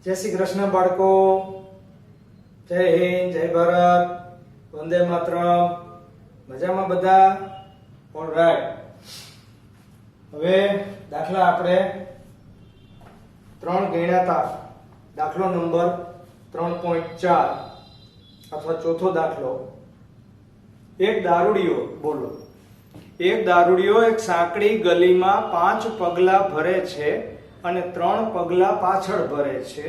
जय श्री कृष्ण बाळको, जय हिंद, जय भारत, वंदे मातरम। मजाમાં બધા? ઓલરાઈટ। હવે દાખલા આપણે 3 ગણ્યા હતા। દાખલો નંબર 3.4 અથવા ચોથો દાખલો। એક દારૂડિયો, બોલો। એક દારૂડિયો એક સાંકડી ગલીમાં 5 પગલા ભરે છે અને 3 પગલા પાછળ ભરે છે।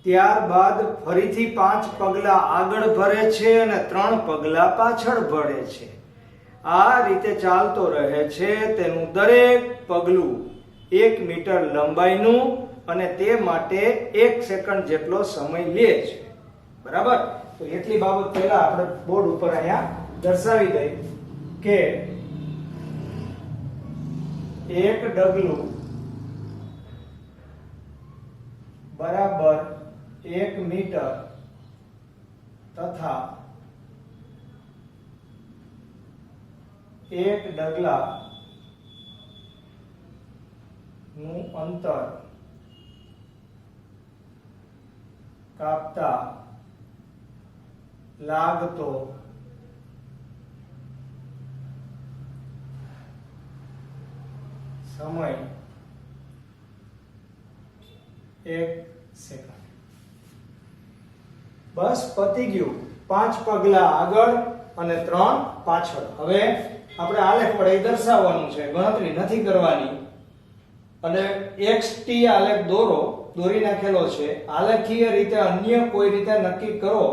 ત્યારબાદ ફરીથી 5 પગલા આગળ ભરે છે અને 3 પગલા પાછળ ભરે છે। આ રીતે ચાલતો રહે છે। તેનું દરેક પગલું 1 મીટર લંબાઈનું અને તે માટે 1 સેકન્ડ જેટલો સમય લે છે। બરાબર? તો એટલી બાબત પહેલા આપણે બોર્ડ ઉપર અહીંયા દર્શાવી દઈએ કે એક ડગલું बराबर 1 मीटर तथा एक डगला नु अंतर कापता लागतो समय 1 सेकंड। बस पती गયું। 5 પગલા આગળ અને 3 પાછળ। હવે આપણે આલેખ પર દર્શાવવાનું છે, ગણતરી નથી કરવાની। અને xt આલેખ દોરી નાખેલો છે। આલેખીય રીતે અન્ય કોઈ રીતે નક્કી કરો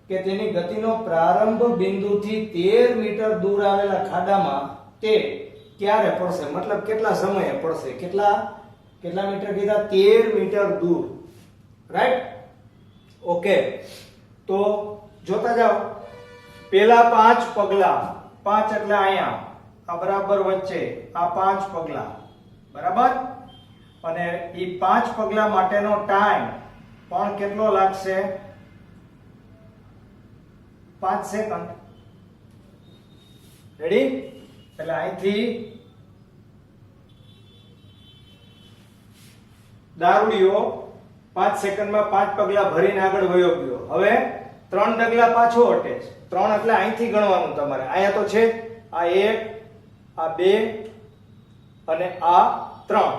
કે તેની ગતિનો પ્રારંભ બિંદુથી 13 મીટર દૂર આવેલા ખાડામાં તે ક્યારે પડશે, મતલબ કેટલા સમયે પડશે। કેટલા મીટર કીધા? 13 મીટર दूर। राइट? ओके। तो जोता जाओ। पहला 5 पगला, 5 એટલે અહીંયા આ બરાબર વચ્ચે આ 5 પગલા, બરાબર? અને ઈ 5 પગલા માટેનો ટાઈમ પણ કેટલો લાગશે? 5 સેકન્ડ। રેડી? એટલે અહીંથી દારૂડિયો 5 સેકન્ડમાં 5 પગલા ભરીને આગળ વયો ગયો। હવે 3 ડગલા પાછો હટે છે। 3 એટલે અહીંથી ગણવાનું તમારે। અહીંયા તો છે આ 1, આ 2 અને આ 3।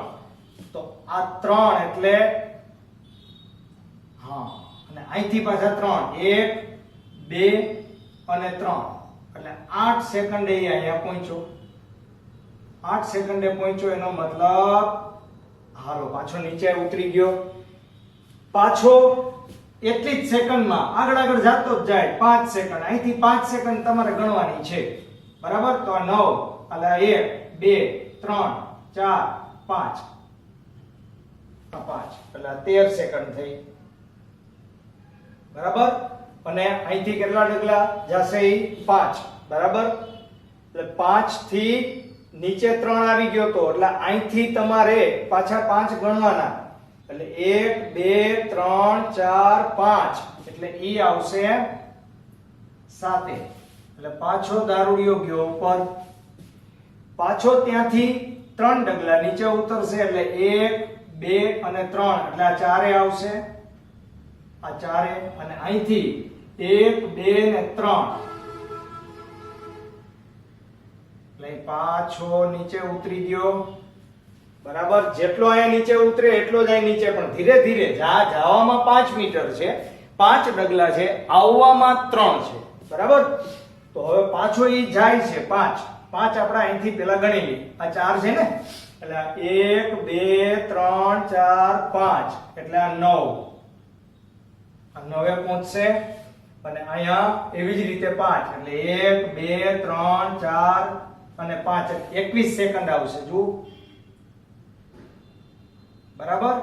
તો આ 3 એટલે હા, અને અહીંથી પાછા 3, 1 2 અને 3 એટલે 8 સેકન્ડે અહીંયા પહોંચ્યો। 8 સેકન્ડે પહોંચ્યો એનો મતલબ હાલો પાછો નીચે ઉતરી ગયો। પાછો એટલી જ સેકન્ડમાં આગળ જતો જ જાય। 5 સેકન્ડ, અહીંથી 5 સેકન્ડ તમારે ગણવાની છે। બરાબર? તો આ 9 એટલે 1 2 3 4 5 આ 5 એટલે 13 સેકન્ડ થઈ। બરાબર? અને અહીંથી કેટલા ડગલા જશે? 5। બરાબર? એટલે 5 થી નીચે 3 આવી ગયો તો એટલે અહીંથી તમારે પાછા 5 ગણવાના। એટલે 1 2 3 4 5 એટલે ઈ આવશે 7। એટલે પાછો દારૂડિયો ગયો ઉપર। પાછો ત્યાંથી 3 ડગલા નીચે ઉતરશે એટલે 1 2 અને 3 એટલે આ 4 આવશે। આ 4 અને અહીંથી 1 2 ને 3 એટલે પાછો નીચે ઉતરી ગયો। બરાબર? જેટલો અહીંયા નીચે ઉતરે એટલો જ અહીં નીચે, પણ ધીરે ધીરે જવામાં 5 મીટર છે, 5 ડગલા છે, આવવામાં 3 છે। બરાબર? તો હવે પાછો ઈ જાય છે 5 આપણે અહીંથી પેલા ગણી લઈએ। આ 4 છે ને, એટલે 1 2 3 4 5 એટલે આ 9 પહોંચશે। અને અહીંયા એવી જ રીતે 5 એટલે 1 2 3 4 અને 5 21 સેકન્ડ આવશે। જો બરાબર?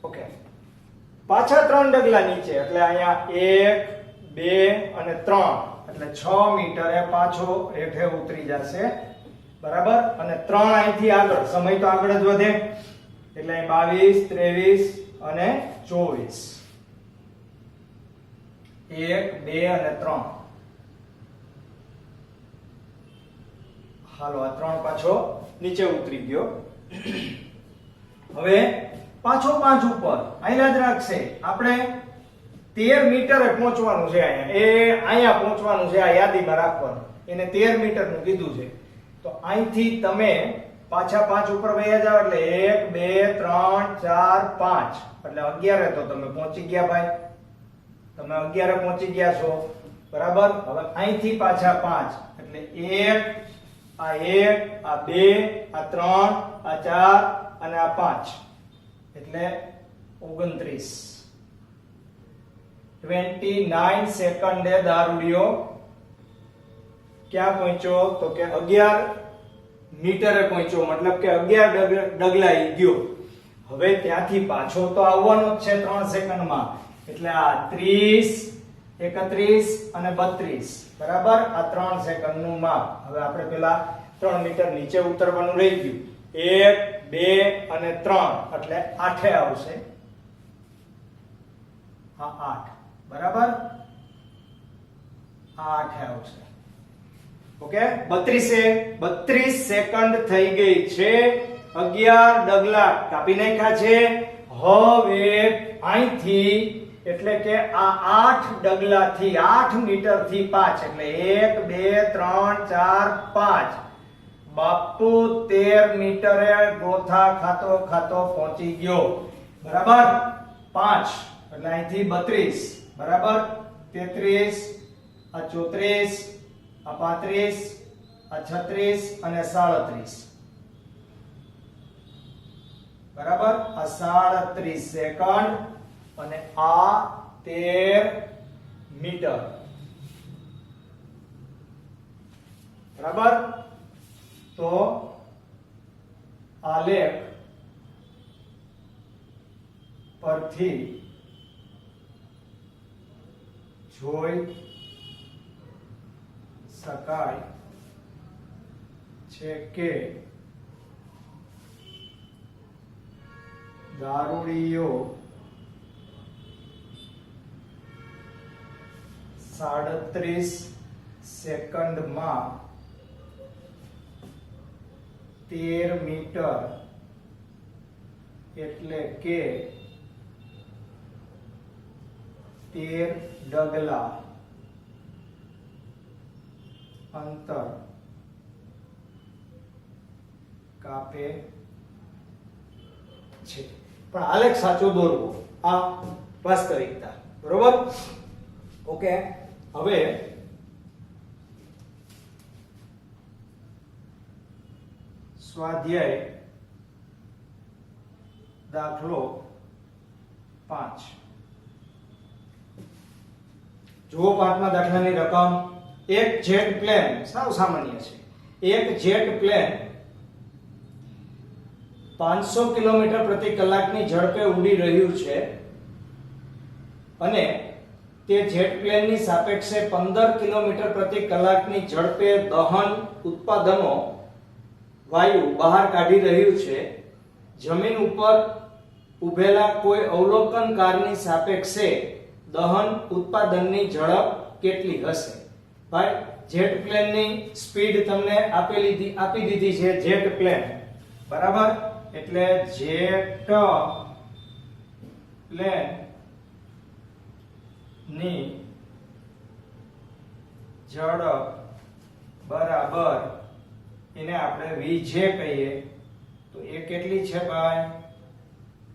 ઓકે। પાછા 3 ડગલા નીચે એટલે અહીંયા 1 2 અને 3 એટલે 6 મીટરે પાછો હેઠે ઉતરી જશે। બરાબર? અને 3 અહીંથી આગળ, સમય તો આગળ જ વધે એટલે 22 23 અને 24 1 2 અને 3 હાલો આ 3 પાછો નીચે ઉતરી ગયો। હવે પાછો 5 ઉપર અહીં યાદ રાખશે આપણે 13 મીટરે પહોંચવાનું છે અહીંયા પહોંચવાનું છે આ યાદીમાં રાખવાનું એને 13 મીટર નું કીધું છે તો અહીંથી તમે પાછા 5 ઉપર વયા જાવ એટલે 1 2 3 4 5 એટલે 11 તો તમે પહોંચી ગયા ભાઈ તમે 11 પહોંચી ગયા છો બરાબર હવે અહીંથી પાછા 5 એટલે 1 આ 1 આ 2 આ 3 આ 4 અને આ 5 એટલે 29 29 સેકન્ડે દારૂડિયો ક્યાં પહોંચ્યો તો કે 11 મીટરે પહોંચ્યો મતલબ કે 11 ડગલા ગયો હવે ત્યાંથી પાછો તો આવવાનો જ છે 3 સેકન્ડમાં એટલે આ 30 31 અને 32 બરાબર આ 3 સેકન્ડનું માપ હવે આપણે પેલા 3 મીટર નીચે ઉતરવાનું રહી ગયું 1 2 અને 3 એટલે 8 આવશે આ 8 બરાબર આ 8 આવશે ઓકે 32 સેકન્ડ થઈ ગઈ છે 11 ડગલા કાપી નાખ્યા છે હવે અહીંથી એટલે કે આ 8 ડગલાથી 8 મીટર થી 5 એટલે 1 2 3 4 5 બાપુ 13 મીટરે ગોથા ખાતો પહોંચી ગયો બરાબર 5 એટલે અહીંથી 32 બરાબર 33 આ 34 આ 35 આ 36 અને 37 બરાબર આ 37 સેકન્ડ અને આ 13 મીટર બરાબર તો આલેખ પરથી જોઈ શકાય છે કે દારૂડિયો 37 સેકન્ડમાં 13 મીટર એટલે કે 13 ડગલા અંતર કાપે છે પણ આલેખ સાચો દોરવો આ વાસ્તવિકતા બરોબર ઓકે હવે સ્વાધ્યાય દાખલો 5 જુઓ 5મા દાખલાની રકમ એક જેટ પ્લેન સાવ સામાન્ય છે એક જેટ પ્લેન 500 કિલોમીટર પ્રતિ કલાકની ઝડપે ઉડી રહ્યું છે અને તે જેટ પ્લેનની સાપેક્ષે 15 કિલોમીટર પ્રતિ કલાકની ઝડપે દહન ઉત્પાદનો વાયુ બહાર કાઢી રહ્યું છે જમીન ઉપર ઉભેલા કોઈ અવલોકનકારની સાપેક્ષે દહન ઉત્પાદનની ઝડપ કેટલી હશે ભાઈ જેટ પ્લેનની સ્પીડ તમને આપી દીધી છે જેટ પ્લેન બરાબર એટલે જેટ પ્લેન ની ઝડપ બરાબર એને આપણે vj કહીએ તો એ કેટલી છે ભાઈ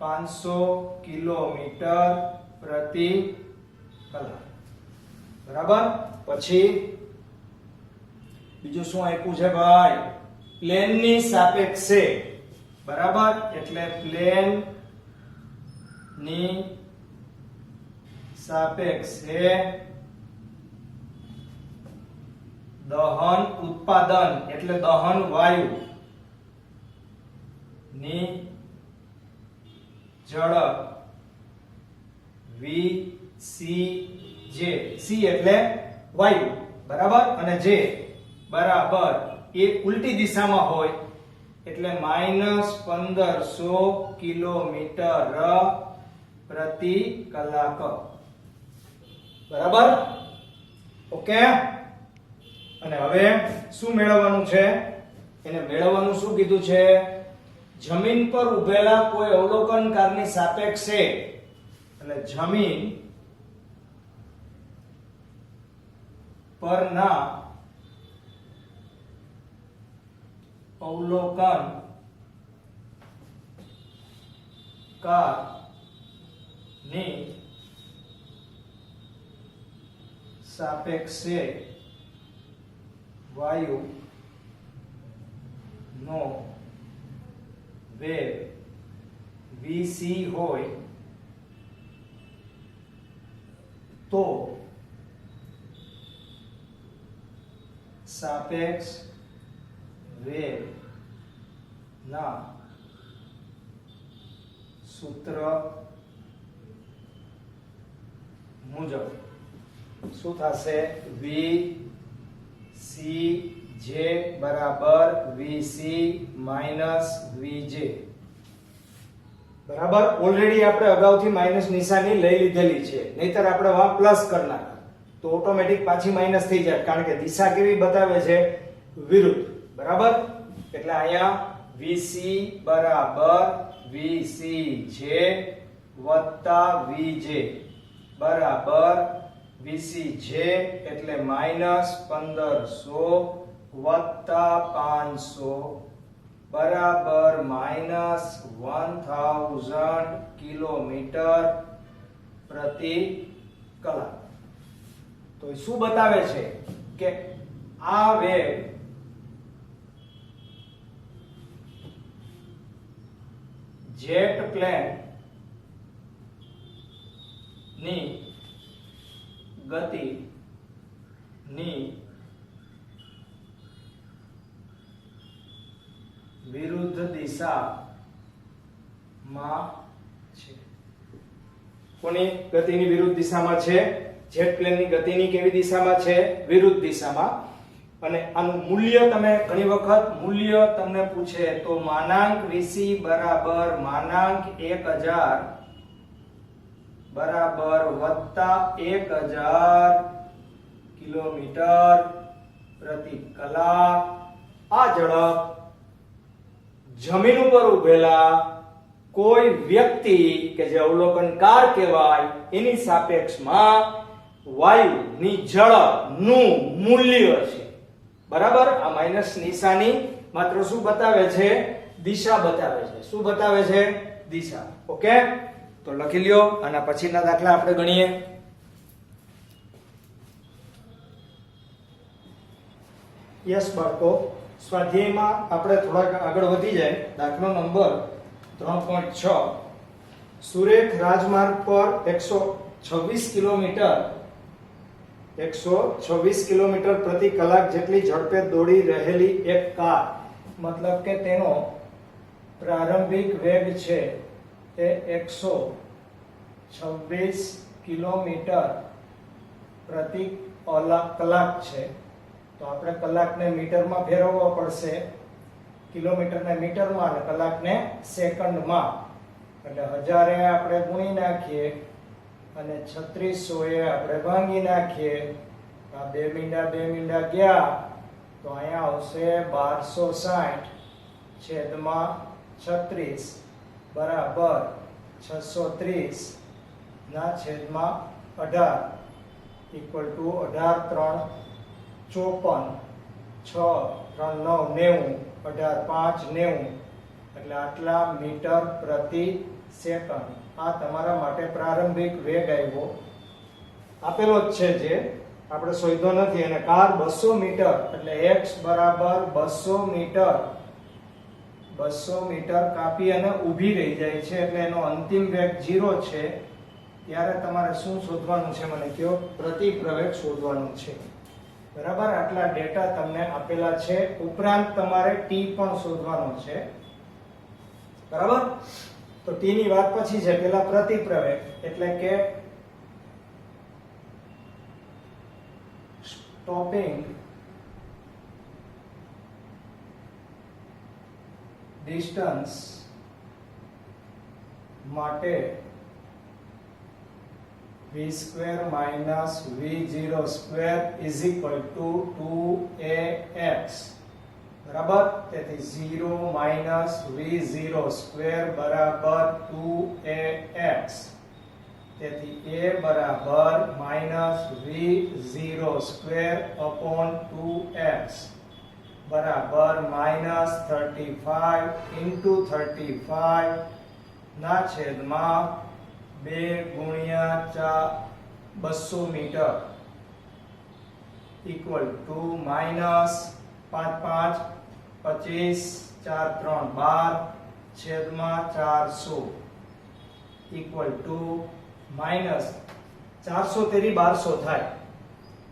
500 કિલોમીટર પ્રતિ કલાક બરાબર પછી બીજું શું આપ્યું છે ભાઈ પ્લેનની સાપેક્ષે બરાબર એટલે પ્લેન ની સાપેક્ષે દહન ઉત્પાદન એટલે દહન વાયુ ની ઝડપ vcj c એટલે વાયુ બરાબર અને j બરાબર એ ઉલટી દિશામાં હોય એટલે -1500 કિલોમીટર પ્રતિ કલાક બરાબર ઓકે અને હવે શું મેળવવાનું છે એને મેળવવાનું શું કીધું છે જમીન પર ઉભેલા કોઈ અવલોકનકારની સાપેક્ષે, એટલે જમીન પરના અવલોકનકારની સાપેક્ષે વાયુ નો વેગ vc હોય તો સાપેક્ષ વેગ ના સૂત્ર મુજબ શું થશે? v c j બરાબર vc માઈનસ vj. બરાબર, ઓલરેડી આપણે અગાઉથી માઈનસ નિશાની લઈ લીધેલી છે, નહીતર આપણે વા પ્લસ કરી નાખત તો ઓટોમેટિક પાછી માઈનસ થઈ જાય, કારણ કે દિશા કેવી બતાવે છે? વિરુદ્ધ. બરાબર, એટલે અહીંયા vc બરાબર vcj વત્તા vj બરાબર vcj એટલે માઈનસ 1500 વત્તા 500 બરાબર માઈનસ 1000 કિલોમીટર પ્રતિ કલાક. તો એ શું બતાવે છે કે આ વેગ જેટ પ્લેન ની ગતિ ની વિરુદ્ધ દિશામાં છે. કોની ગતિની વિરુદ્ધ દિશામાં છે? જેટ પ્લેનની ગતિની કેવી દિશામાં છે? વિરુદ્ધ દિશામાં. અને આનું મૂલ્ય તમે ઘણી વખત મૂલ્ય તમને પૂછે તો માનાંક vc બરાબર માનાંક 1000 બરાબર વત્તા 1000 કિલોમીટર પ્રતિ કલાક. આ ઝડપ જમીન ઉપર ઉભેલા કોઈ વ્યક્તિ કે જે અવલોકનકાર કહેવાય એની સાપેક્ષમાં વાયુની ઝડપનું મૂલ્ય છે. બરાબર, આ માઈનસ નિશાની માત્ર શું બતાવે છે? દિશા બતાવે છે. શું બતાવે છે? દિશા. ઓકે, તો લખી લ્યો. આના પછીના દાખલા આપણે ગણીએ. યસ બાળકો, સ્વાધ્યાયમાં આપણે થોડાક આગળ વધી જાય. દાખલો નંબર 3.6. સુરેખ રાજમાર્ગ પર 126 કિલોમીટર પ્રતિ કલાક જેટલી ઝડપે દોડી રહેલી એક કાર, મતલબ કે તેનો પ્રારંભિક વેગ છે એ 126 કિલોમીટર પ્રતિ કલાક છે. તો આપણે કલાકને મીટરમાં ફેરવવો પડશે, કિલોમીટરને મીટરમાં અને કલાકને સેકન્ડમાં. એટલે 1000 એ આપણે ગુણી નાખીએ અને 3600 એ આપણે ભાંગી નાખીએ. આ 2 મીંડા ગયા તો અહીંયા આવશે 1260 છેદમાં 36 બરાબર 630 ના છેદમાં 18 ઇક્વલ ટુ 18 3 54 6 3 9 90 18 5 90. એટલે આટલા મીટર પ્રતિ સેકન્ડ. આ તમારા માટે પ્રારંભિક વેગ આવ્યો, આપેલો જ છે, જે આપણે શોધ્યો નથી. અને કાર 200 મીટર એટલે x બરાબર 200 મીટર કાપી અને ઊભી રહી જાય છે, એટલે એનો અંતિમ વેગ 0 છે. ત્યારે તમારે શું શોધવાનું છે? મને કહો. પ્રતિ પ્રવેગ શોધવાનું છે. બરાબર, આટલા ડેટા તમને આપેલા છે. ઉપરાંત તમારે t પણ શોધવાનો છે. બરાબર, તો t ની વાત પછી છે. પહેલા પ્રતિ પ્રવેગ એટલે કે સ્ટોપિંગ ડિસ્ટન્સ માટે v² v0² = 2ax બરાબર. તેથી 0 માઇનસ v0 સ્ક્વેર બરાબર 2ax. તેથી a બરાબર minus v0 square upon 2x બરાબર માઇનસ 35 ઇન્ટુ 35 ના છેદમાં 2 ગુણ્યા 200 મીટર ઇક્વલ ટુ માઇનસ 5 5 25 4 3 12 છેદમાં 400 ઇક્વલ ટુ માઇનસ 400 તેરી 1200 થાય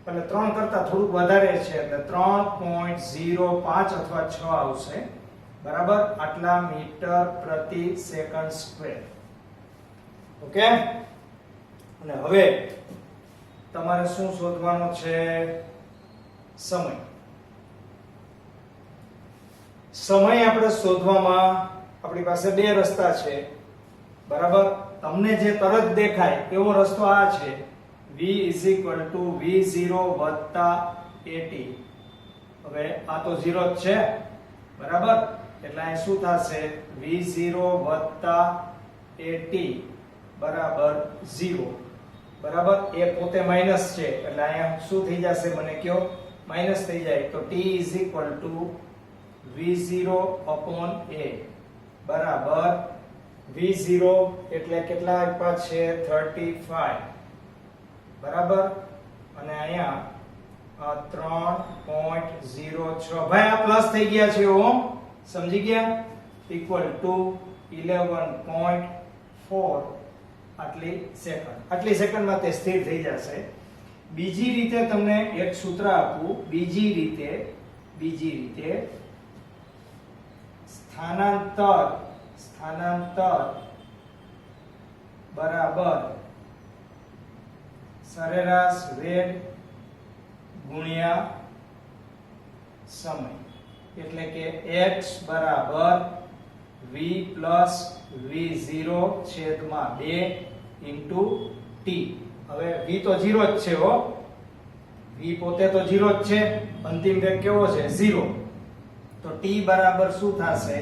એટલે 3 કરતા થોડુંક વધારે છે એટલે 3.05 અથવા 6 આવશે બરાબર. આટલા મીટર પ્રતિ સેકન્ડ સ્ક્વેર. ઓકે. અને હવે તમારે શું શોધવાનું છે? સમય. સમય આપણે શોધવામાં આપણી પાસે બે રસ્તા છે બરાબર. તમને જે તરત દેખાય એવો રસ્તો આ છે v v0 વત્તા at. હવે આ તો 0 જ છે બરાબર. એટલે અહીં શું થશે? v0 વત્તા at બરાબર 0 બરાબર. એ પોતે માઈનસ છે એટલે અહીંયા શું થઈ જશે મને કયો? માઈનસ થઈ જાય. તો t v0 upon a બરાબર v0 એટલે કેટલા આપ્યા છે? 35 બરાબર. અને અહીંયા 3.06 ભાઈ આ પ્લસ થઈ ગયા છે હો, સમજી ગયા? ઇક્વલ ટુ 11.4 આટલી સેકન્ડ. આટલી સેકન્ડમાં તે સ્થિર થઈ જશે. બીજી રીતે તમને એક સૂત્ર આપું. બીજી રીતે સ્થાનાંતર બરાબર સરેરાશ વેગ ગુણ્યા સમય. એટલે કે x બરાબર v પ્લસ v0 છેદમાં 2 ઇન્ટુ t. હવે v તો 0 જ છે હો, v પોતે તો 0 જ છે. અંતિમ વેગ કેવો છે? 0. તો t બરાબર શું થશે?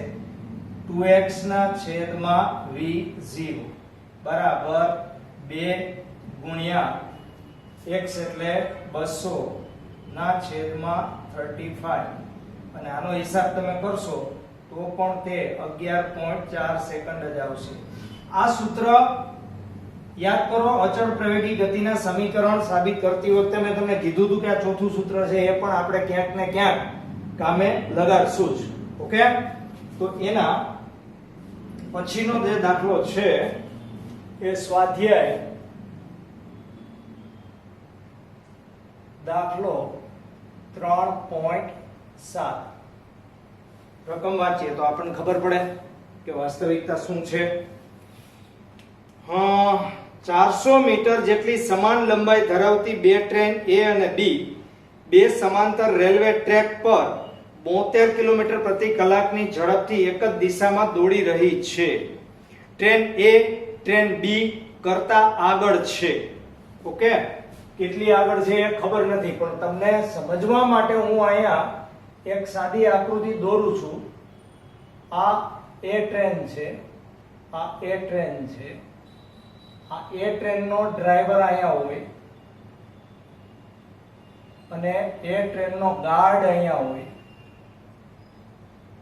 2x ના છેદમાં v0 બરાબર 2 ગુણ્યા x એટલે 200 ના છેદમાં 35. અને આનો હિસાબ તમે કરશો તો પણ તે 11.4 સેકન્ડ જ આવશે. આ સૂત્ર યાદ કરો. અચળ પ્રવેગી ગતિના સમીકરણ સાબિત કરતી વખતે મેં તમને કીધું હતું કે આ ચોથું સૂત્ર છે એ પણ આપણે ક્યાંક ને ક્યાંક કામે લગાડશું જ. ઓકે. તો એના પછીનો જે દાખલો છે એ સ્વાધ્યાય દાખલો 3.7. રકમ વાંચીએ તો આપણને ખબર પડે કે વાસ્તવિકતા શું છે. 400 મીટર જેટલી સમાન લંબાઈ ધરાવતી બે ટ્રેન A અને B બે સમાંતર રેલવે ટ્રેક પર 72 કિલોમીટર પ્રતિ કલાકની ઝડપથી એક જ દિશામાં દોડી રહી છે. ટ્રેન A ટ્રેન B કરતા આગળ છે. ઓકે. કેટલી આગળ છે એ ખબર નથી, પણ તમને સમજવા માટે હું અહીંયા એક સાદી આકૃતિ દોરું છું. આ A ટ્રેન છે, આ A ટ્રેન છે. આ A ટ્રેનનો ડ્રાઈવર અહીંયા હોય અને A ટ્રેનનો ગાર્ડ અહીંયા હોય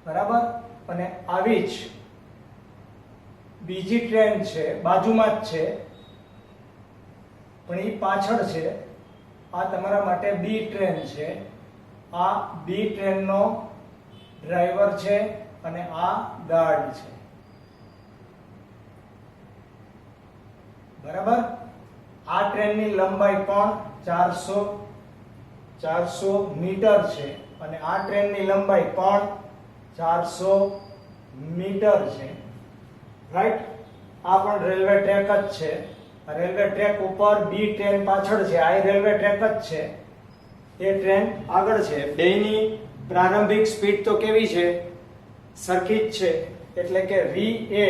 બરાબર. અને આવી જ બીજી ટ્રેન છે, બાજુમાં જ છે પણ એ પાછળ છે. આ તમારા માટે બી ટ્રેન છે. આ બી ટ્રેનનો ડ્રાઈવર છે અને આ ગાર્ડ છે બરાબર. આ ટ્રેનની લંબાઈ પણ 400 મીટર છે અને આ ટ્રેનની લંબાઈ પણ 400 મીટર છે. રાઈટ. આ પણ રેલવે ટ્રેક જ છે. રેલવે ટ્રેક ઉપર બી ટ્રેન પાછળ છે, આ રેલવે ટ્રેક જ છે. એ ટ્રેન આગળ છે. બેયની પ્રારંભિક સ્પીડ તો કેવી છે? સરખી જ છે. એટલે કે VA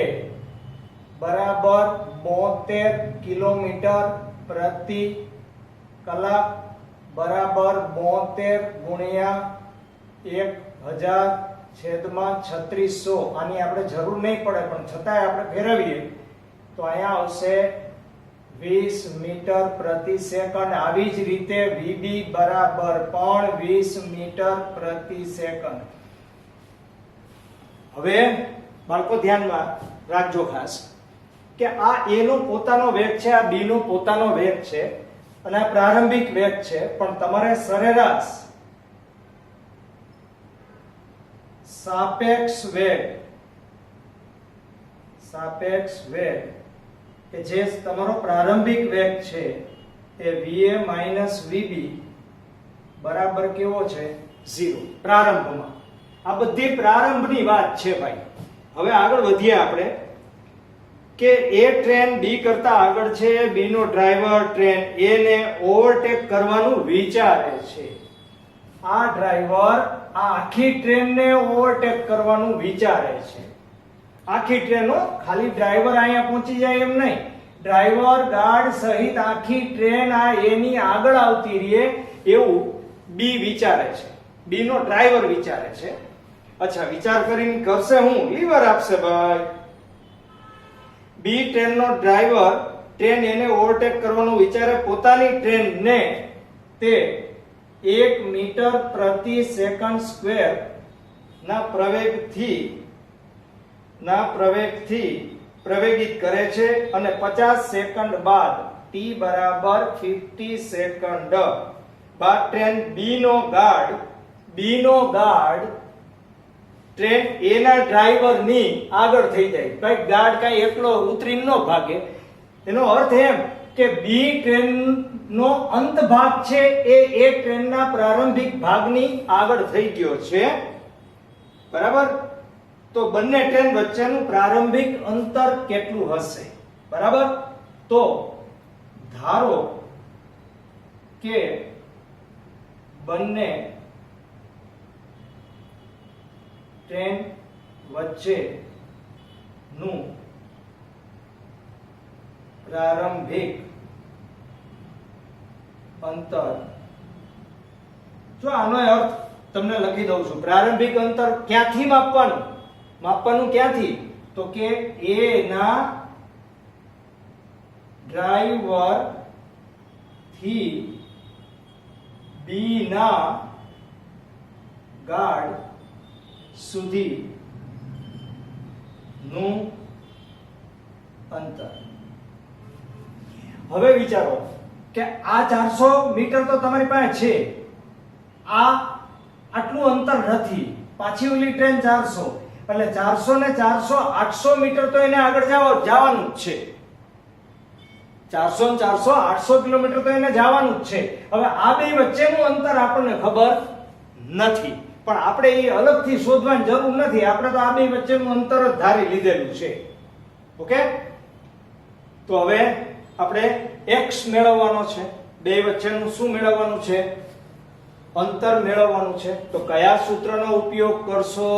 બરાબર 72 કિલોમીટર પ્રતિ કલાક બરાબર 72 ગુણ્યા 1000 1000/3600 આની આપણે જરૂર નહીં પડે પણ છતાંય આપણે ફેરવીએ તો અહીંયા આવશે 20 મીટર પ્રતિ સેકન્ડ. આવી જ રીતે VB બરાબર પણ 20 મીટર પ્રતિ સેકન્ડ. હવે બાળકો ધ્યાનમાં રાખજો ખાસ કે આ A નો પોતાનો વેગ છે, આ B નો પોતાનો વેગ છે અને આ પ્રારંભિક વેગ છે, પણ તમારે સરેરાશ સાપેક્ષ વેગ કે જે તમારો પ્રારંભિક વેગ છે એ VA VB બરાબર કેવો છે 0 પ્રારંભમાં. આ બધી પ્રારંભની વાત છે ભાઈ. હવે આગળ વધીએ આપણે કે A ટ્રેન B કરતા આગળ છે, B નો ડ્રાઈવર ટ્રેન A ને ઓવરટેક કરવાનું વિચારે છે. આ ડ્રાઈવર આ આખી ટ્રેનને ઓવરટેક કરવાનું વિચારે છે. આખી ટ્રેનો, ખાલી ડ્રાઈવર અહીંયા પહોંચી જાય એમ નહીં, ડ્રાઈવર ગાર્ડ સહિત આખી ટ્રેન આ A ની આગળ આવતી રહે એવું B વિચારે છે. B નો ડ્રાઈવર વિચારે છે. અચ્છા, વિચાર કરીને કરશે હું? લીવર આપશે ભાઈ. B ટ્રેનનો ડ્રાઈવર ટ્રેન એને ઓવરટેક કરવાનું વિચારે, પોતાની ટ્રેનને તે 1 મીટર પ્રતિ સેકન્ડ સ્ક્વેર ના પ્રવેગથી પ્રવેગિત કરે છે અને 50 સેકન્ડ બાદ t બરાબર 50 સેકન્ડ બાદ ટ્રેન B નો ગાર્ડ ટ્રેન A ના ડ્રાઈવરની આગળ થઈ જાય. ભાઈ ગાર્ડ કાંઈ એકલો ઉતરીને ન ભાગે. એનો અર્થ એમ કે B ટ્રેનનો અંત ભાગ છે એ A ટ્રેનના પ્રારંભિક ભાગની આગળ થઈ ગયો છે. બરાબર? તો બંને ટ્રેન વચ્ચેનું પ્રારંભિક અંતર કેટલું હશે? બરાબર? તો ધારો કે બંને ટ્રેન વચ્ચેનું પ્રારંભિક અંતર, જો આનો અર્થ તમને લખી દઉં છું. પ્રારંભિક અંતર ક્યાંથી માપવાનું ક્યાંથી? તો કે A ના ડ્રાઈવર થી B ના ગાર્ડ સુધી નું અંતર. હવે વિચારો કે આ 400 મીટર તો તમારી પાસે છે, આ આટલું અંતર નથી, પાછી ઓલી ટ્રેન 400, એટલે 400 ને 400 800 મીટર તો એને આગળ જવાનું જ છે. 400 ને 400 800 કિલોમીટર તો એને જવાનું જ છે. હવે આ બે વચ્ચેનું અંતર આપણને ખબર નથી, પણ આપણે એ અલગથી શોધવાની જરૂર નથી. આપણે તો આ બે વચ્ચેનું અંતર જ ધારી લીધેલું છે. ઓકે, તો હવે આપણે x મેળવવાનો છે, બે વચ્ચેનું શું મેળવવાનું છે? અંતર મેળવવાનું છે. તો કયા સૂત્રનો ઉપયોગ કરશો?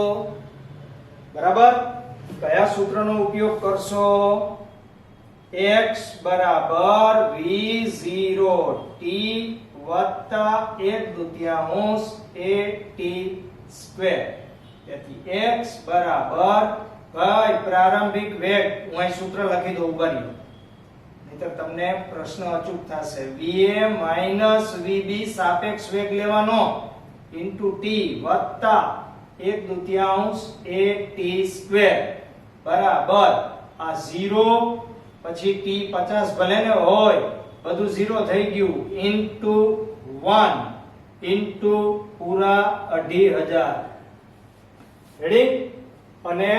બરાબર, કયા સૂત્રનો ઉપયોગ કરશો? x બરાબર v0t વત્તા 1/2 at સ્ક્વેર. તેથી x બરાબર, ભાઈ પ્રારંભિક વેગ, હું અહીં સૂત્ર લખી દઉં, ઉભા રહ્યો, નહીતર તમને પ્રશ્ન અચૂક થશે. va vb સાપેક્ષ વેગ લેવાનો ઇન્ટુ t વત્તા 1/2 at સ્ક્વેર બરાબર આ 0 પછી t 50 ભલે ને હોય, બધું 0 થઈ ગયું, ઇન્ટુ 1 ઇન્ટુ પૂરા 2500. રેડી? અને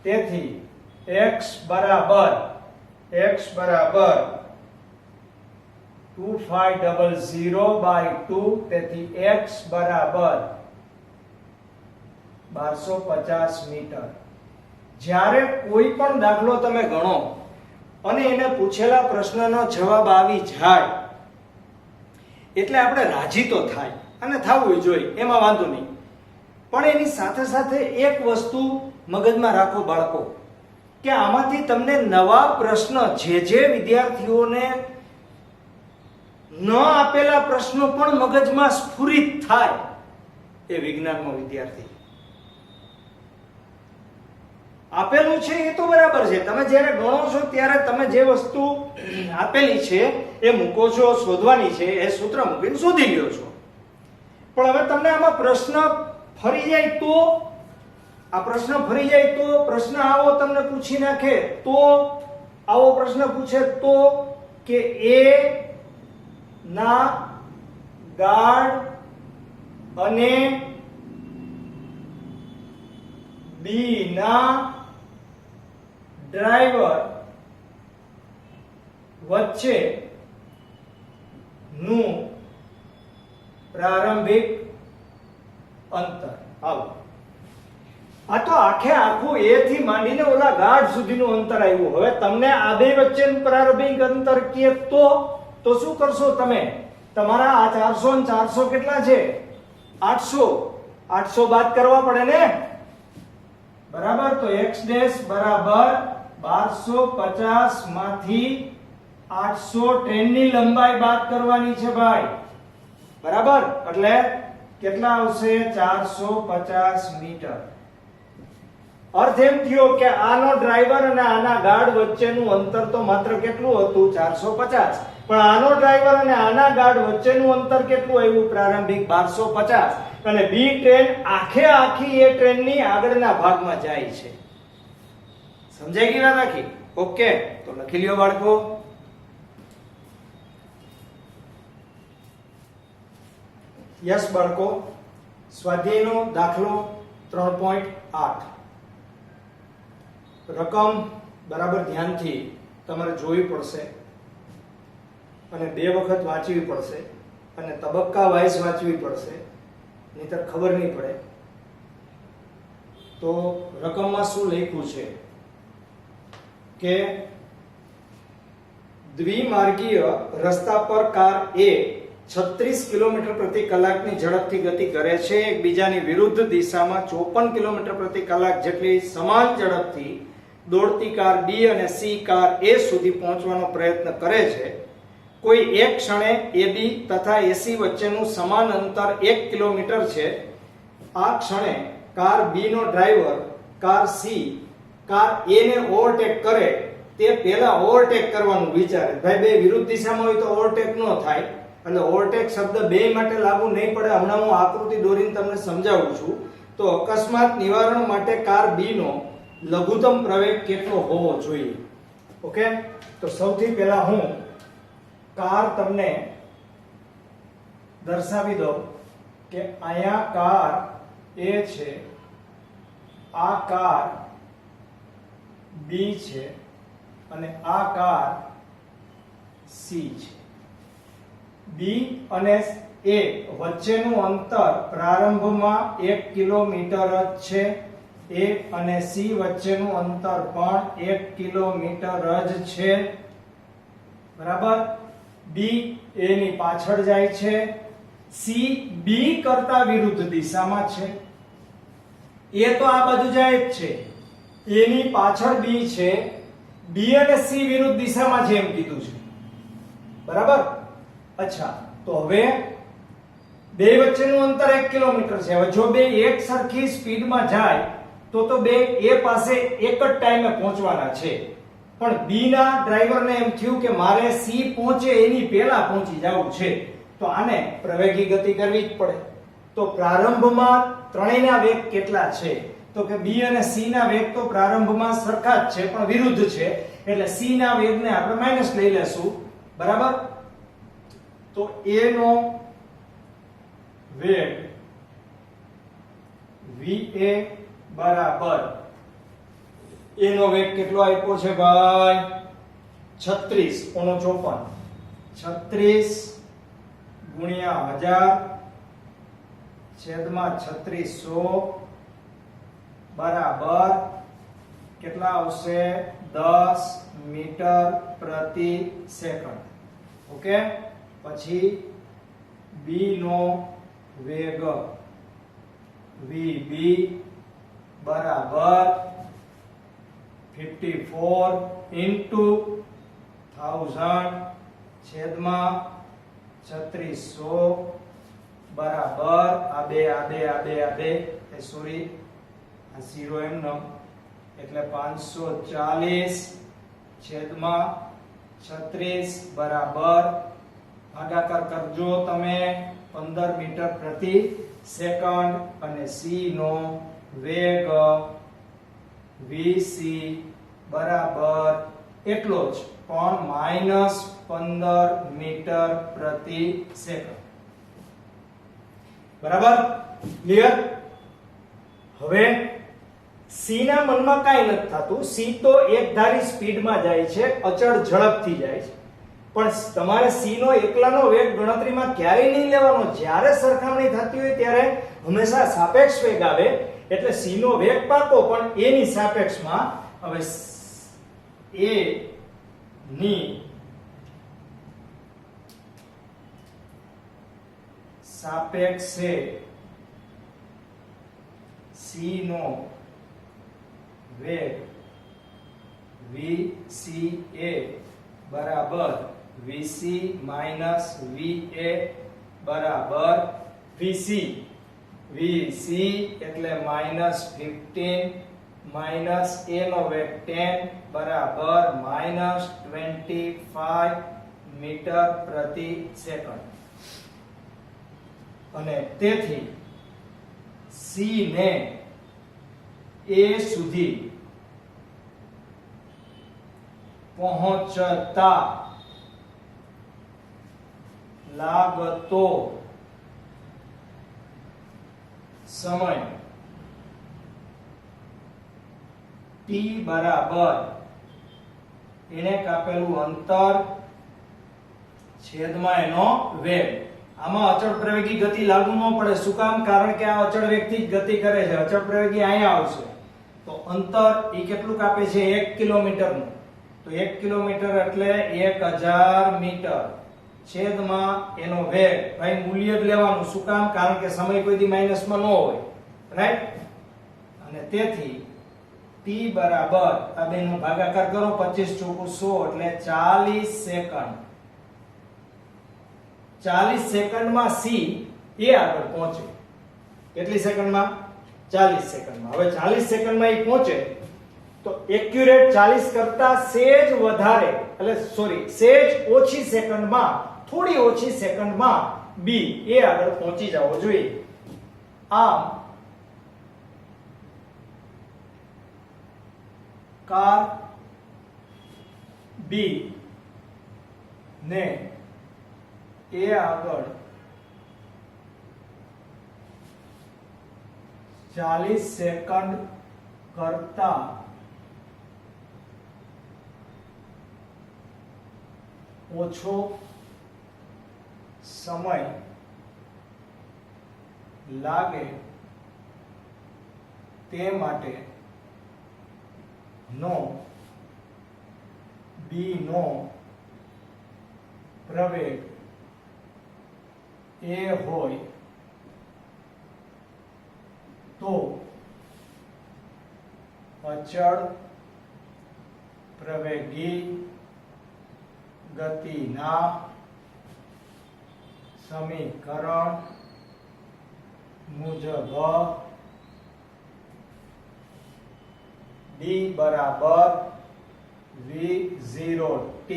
તેથી x બરાબર 2500/2, તેથી x બરાબર 1250 મીટર. જ્યારે કોઈ પણ દાખલો તમે ગણો અને એને પૂછેલા પ્રશ્નનો જવાબ આવી જાય એટલે આપણે રાજી તો થાય અને થવું જોઈએ, એમાં વાંધો નહીં, પણ એની સાથે સાથે એક વસ્તુ મગજમાં રાખો બાળકો, કે આમાંથી તમને નવા પ્રશ્ન જે વિદ્યાર્થીઓને ન આપેલા પ્રશ્નો પણ મગજમાં સ્ફુરિત થાય એ વિજ્ઞાનનો વિદ્યાર્થી. આપેલું છે એ તો બરાબર છે, તમે જ્યારે ગણો છો ત્યારે તમે જે વસ્તુ આપેલી છે એ મૂકો છો, શોધવાની છે એ સૂત્ર મૂકીને શોધી લ્યો છો. પણ હવે તમને આમાં પ્રશ્ન ફરી જાય તો, આ પ્રશ્ન ફરી જાય તો, પ્રશ્ન આવો તમને પૂછી નાખે તો, આવો પ્રશ્ન પૂછે તો, કે એ ના ગાર્ડ અને બી ના ડ્રાઈવર વચ્ચે નું પ્રારંભિક અંતર આવું. આ તો આખે આખું એ થી માંડીને ઓલા ગાઢ સુધીનું અંતર આવ્યું. હવે તમને આ બે વચ્ચેનું પ્રારંભિક અંતર કે તો શું કરશો તમે? તમારા આ 400 અને 400 કેટલા છે? 800. 800 બાદ કરવા પડે ને, બરાબર? તો x ડેશ બરાબર 1250 માંથી 800 ટ્રેનની લંબાઈ બાદ કરવાની છે ભાઈ, બરાબર? એટલે કેટલા આવશે? 450 મીટર. અર્થ એમ થયો કે આનો ડ્રાઈવર અને આના ગાર્ડ વચ્ચેનું અંતર તો માત્ર કેટલું હતું? 450. પણ આનો ડ્રાઈવર અને આના ગાર્ડ વચ્ચેનું અંતર કેટલું આવ્યું? પ્રારંભિક 1250. અને બી ટ્રેન આખે આખી એ ટ્રેનની આગળના ભાગમાં જાય છે. સમજાઈ ગઈ વાત આખી? ઓકે, તો લખી લ્યો બાળકો. યસ બાળકો, સ્વાધ્યાયનો દાખલો 3.8. રકમ બરાબર ધ્યાનથી તમારે જોવી પડશે અને બે વખત વાંચવી પડશે અને તબક્કા વાઇઝ વાંચવી પડશે, નહીતર ખબર નહીં પડે. તો રકમમાં શું લખ્યું છે કે દ્વિમાર્ગીય રસ્તા પર કાર એ 36 કિલોમીટર પ્રતિ કલાકની ઝડપથી ગતિ કરે છે. એકબીજાની વિરુદ્ધ દિશામાં 54 કિલોમીટર પ્રતિ કલાક જેટલી સમાન ઝડપથી દોડતી કાર ડી અને સી કાર એ સુધી પહોંચવાનો પ્રયત્ન કરે છે. કોઈ એક ક્ષણે એબી તથા એસી વચ્ચેનું સમાન અંતર 1 કિલોમીટર છે. આ ક્ષણે કાર બી નો ડ્રાઈવર કાર સી કાર એ ને ઓવરટેક કરે તે પહેલા ઓવરટેક કરવાનું વિચારે. ભાઈ બે વિરુદ્ધ દિશામાં હોય તો ઓવરટેક ન થાય, એટલે ઓવરટેક શબ્દ બે માટે લાગુ નહીં પડે. હમણાં હું આકૃતિ દોરીને તમને સમજાવું છું. તો અકસ્માત નિવારણ માટે કાર બી નો લઘુત્તમ પ્રવેગ કેટલો હોવો જોઈએ? ઓકે, તો સૌથી પહેલા હું કાર તમને દર્શાવી દઉં કે અહીંયા કાર એ છે, આ કાર બી છે અને આ કાર સી છે. બી અને એ વચ્ચેનું અંતર પ્રારંભમાં 1 કિલોમીટર જ છે. એ અને સી વચ્ચેનું અંતર પણ 1 કિલોમીટર જ છે, બરાબર? બી એ ની પાછળ જાય છે, સી બી કરતા વિરુદ્ધ દિશામાં છે. એ તો આ બાજુ જાય જ છે, એ ની પાછળ બી છે. બી અને સી વિરુદ્ધ દિશામાં છે એમ કીધું છે, બરાબર? અચ્છા, તો હવે બે વચ્ચેનું અંતર 1 કિલોમીટર છે. હવે જો બે એક સરખી સ્પીડમાં જાય તો બે એ પાસે એક જ ટાઈમે પહોંચવાના છે. પણ બી ના ડ્રાઈવરને એમ થયું કે મારે સી પહોંચે એની પહેલા પહોંચી જવું છે, તો આને પ્રવેગી ગતિ કરવી જ પડે. તો પ્રારંભમાં ત્રણેયના વેગ કેટલા છે? તો કે બી અને સી ના વેગ તો પ્રારંભમાં સરખા જ છે પણ વિરુદ્ધ છે, એટલે સી ના વેગને આપણે માઈનસ લઈ લેશું, બરાબર? તો એ નો વેગ va બરાબર એનો વેગ કેટલો આપ્યો છે ભાઈ? 36 ઓનો 54. 36 ગુણ્યા 1000 છેદમાં 3600 બરાબર કેટલા આવશે? 10 મીટર પ્રતિ સેકન્ડ. ઓકે, પછી બી નો વેગ vb બરાબર 54 into 1000 છેદમાં 3600 બરાબર આ બે એ સોરી આ 0 એમનો એટલે 540 છેદમાં 36 બરાબર ભાગાકાર કરજો તમે 15 મીટર પ્રતિ સેકન્ડ અને c નો વેગ vc બરાબર એટલો જ પણ -15 મીટર પ્રતિ સેકન્ડ. બરાબર ક્લિયર? હવે c ના મનમાં કાઈ નથી થતું. c તો એકધારી સ્પીડમાં જાય છે, અચળ ઝડપથી જાય છે. પણ તમારે c નો એકલાનો વેગ ગણતરીમાં ક્યારેય નહીં લેવાનો. જ્યારે સરખામણી થતી હોય ત્યારે હંમેશા સાપેક્ષ વેગ આવે. એટલે c નો વેગ પાકો પણ a ની સાપેક્ષમાં. હવે a ની સાપેક્ષે c નો વેગ vca બરાબર vc માઈનસ va બરાબર vc. vc એટલે -15 માઈનસ a નો વેગ 10 બરાબર -25 મીટર પ્રતિ સેકન્ડ. અને તેથી c ને a સુધી પહોંચતા લાગતો સમય t બરાબર એને કાપેલું અંતર છેદમાં એનો વેગ. આમાં અચળ પ્રવેગી ગતિ લાગુ ન પડે. શું કામ? કારણ કે આ અચળ વેગથી જ ગતિ કરે છે. અચળ પ્રવેગી અહીંયા આવશે તો અંતર એ કેટલું કાપે છે? 1 કિલોમીટરનું. તો 1 કિલોમીટર એટલે 1000 મીટર છેદમાં એનો વેગ. ભાઈ મૂલ્ય જ લેવાનું. શું કામ? કારણ કે સમય કોઈ દી માઈનસમાં ન હોય. રાઈટ? અને તેથી t બરાબર આ બેનો ભાગાકાર કરો 25 ચોકુ 100 એટલે 40 સેકન્ડ. 40 સેકન્ડમાં c એ આગળ પહોંચે. કેટલી સેકન્ડમાં? 40 સેકન્ડમાં. હવે 40 સેકન્ડમાં એ પહોંચે તો એક્યુરેટ 40 કરતા સેજ વધારે એટલે સોરી સેજ ઓછી સેકન્ડમાં, થોડી ઓછી સેકન્ડમાં b એ આગળ પહોંચી જવો જોઈએ. આમ કાર b ને એ આગળ 40 સેકન્ડ કરતા ઓછો સમય લાગે તે માટે નો b નો પ્રવેગ એ હોય તો અચળ પ્રવેગી ગતિના સમીકરણ મુજબ d બરાબર v0t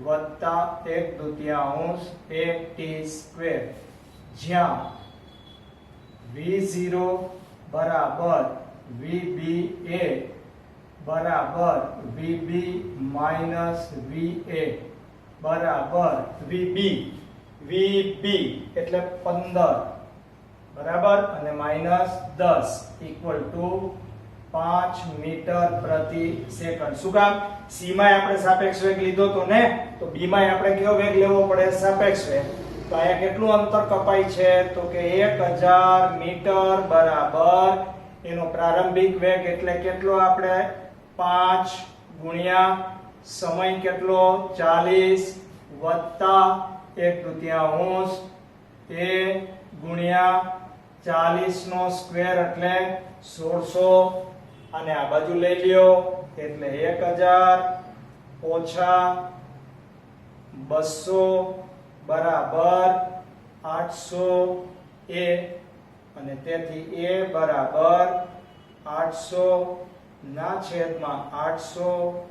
વત્તા 1/2 at², જ્યાં v0 બરાબર vba બરાબર vb માઈનસ va બરાબર vb. vb એટલે 15 બરાબર અને -10 ઇક્વલ ટુ 5 મીટર પ્રતિ સેકન્ડ. શું કામ? c માં આપણે સાપેક્ષ વેગ લીધો તો ને, તો b માં આપણે કયો વેગ લેવો પડે? સાપેક્ષ વેગ. તો અહીંયા કેટલું અંતર કપાય છે? તો કે 1000 મીટર બરાબર એનો પ્રારંભિક વેગ એટલે કેટલો? આપણે 5 ગુણ્યા સમય કેટલો? 40 વત્તા 1/2 એ ગુણ્યા 40 નો સ્ક્વેર એટલે 1600 અને આ બાજુ લઈ લ્યો એટલે 1000 ઓછા 200 બરાબર 800 a અને તેથી a બરાબર 800 ના છેદમાં 800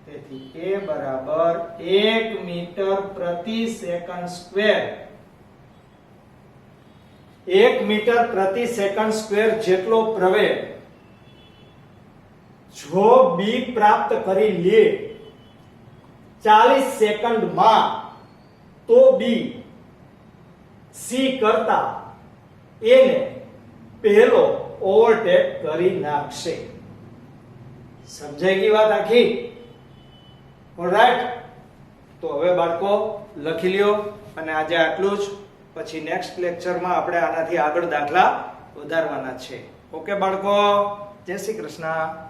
તેથી a બરાબર 1 મીટર પ્રતિ સેકન્ડ સ્ક્વેર 1 મીટર પ્રતિ સેકન્ડ સ્ક્વેર જેટલો પ્રવેગ જો b પ્રાપ્ત કરી લે 40 સેકન્ડમાં તો b c કરતા a ને પહેલો ઓવરટેક કરી નાખશે. સમજાઈ ગઈ વાત આખી? ઓલરાઈટ, તો હવે બાળકો લખી લ્યો અને આજે આટલું જ. પછી નેક્સ્ટ લેક્ચરમાં આપણે આનાથી આગળ દાખલા વધારવાના છે. ઓકે બાળકો, જય શ્રી કૃષ્ણ.